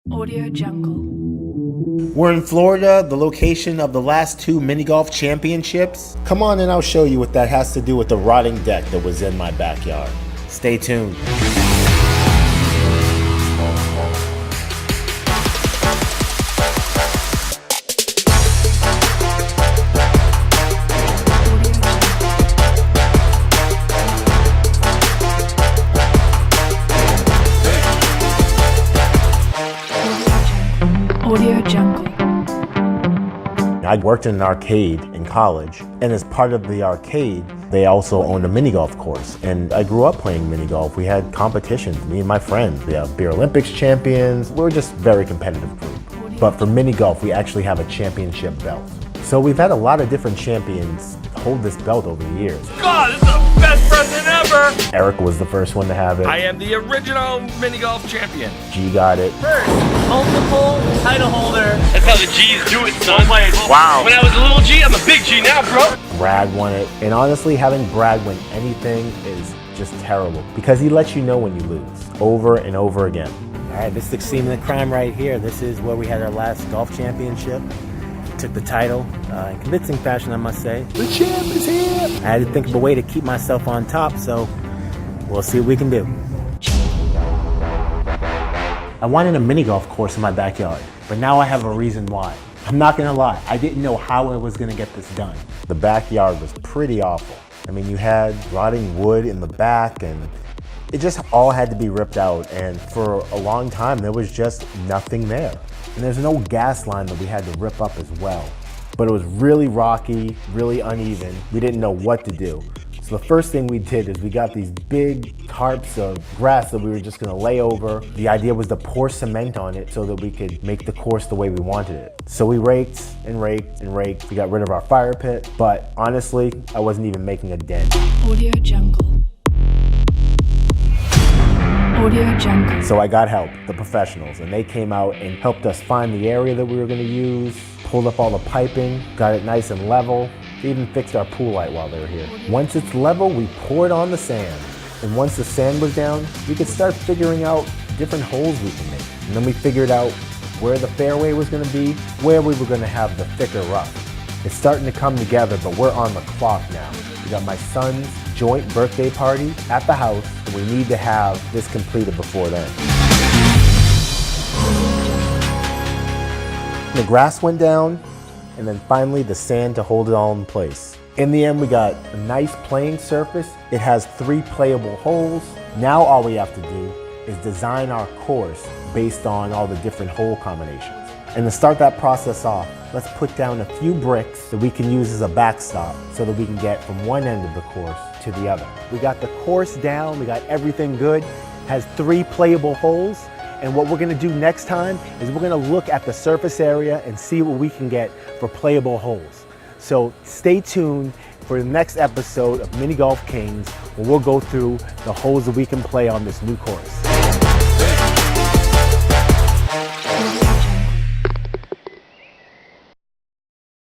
Audio Jungle. We're in Florida, the location of the last two mini golf championships. Come on and I'll show you what that has to do with the rotting deck that was in my backyard. Stay tuned. Audio Jungle. I worked in an arcade in college, and as part of the arcade, they also owned a mini golf course. And I grew up playing mini golf. We had competitions, me and my friends. We have Beer Olympics champions. We're just a very competitive group. But for mini golf, we actually have a championship belt. So we've had a lot of different champions hold this belt over the years. God, this is the best present ever! Eric was the first one to have it. I am the original mini golf champion. G got it. First, multiple title holder. That's how the G's do it, son. Wow. When I was a little G, I'm a big G now, bro. Brad won it. And honestly, having Brad win anything is just terrible because he lets you know when you lose over and over again. All right, this is the scene of the crime right here. This is where we had our last golf championship. Took the title in convincing fashion, I must say. The champ is here! I had to think of a way to keep myself on top, so we'll see what we can do. I wanted a mini golf course in my backyard, but now I have a reason why. I'm not gonna lie, I didn't know how I was gonna get this done. The backyard was pretty awful. I mean, you had rotting wood in the back, and it just all had to be ripped out, and for a long time, there was just nothing there. And there's no gas line that we had to rip up as well. But it was really rocky, really uneven. We didn't know what to do. So the first thing we did is we got these big tarps of grass that we were just gonna lay over. The idea was to pour cement on it so that we could make the course the way we wanted it. So we raked and raked and raked. We got rid of our fire pit, but honestly, I wasn't even making a dent. Audio Jungle. Audio Jungle. So I got help, the professionals, and they came out and helped us find the area that we were gonna use, pulled up all the piping, got it nice and level. They even fixed our pool light while they were here. Once it's level, we poured on the sand. And once the sand was down, we could start figuring out different holes we can make. And then we figured out where the fairway was gonna be, where we were gonna have the thicker rough. It's starting to come together, but we're on the clock now. We got my son's joint birthday party at the house, and we need to have this completed before then. The grass went down, and then finally the sand to hold it all in place. In the end, we got a nice playing surface. It has 3 playable holes. Now all we have to do is design our course based on all the different hole combinations. And to start that process off, let's put down a few bricks that we can use as a backstop so that we can get from one end of the course to the other. We got the course down, we got everything good, has 3 playable holes. And what we're gonna do next time is we're gonna look at the surface area and see what we can get for playable holes. So stay tuned for the next episode of Mini Golf Kings, where we'll go through the holes that we can play on this new course.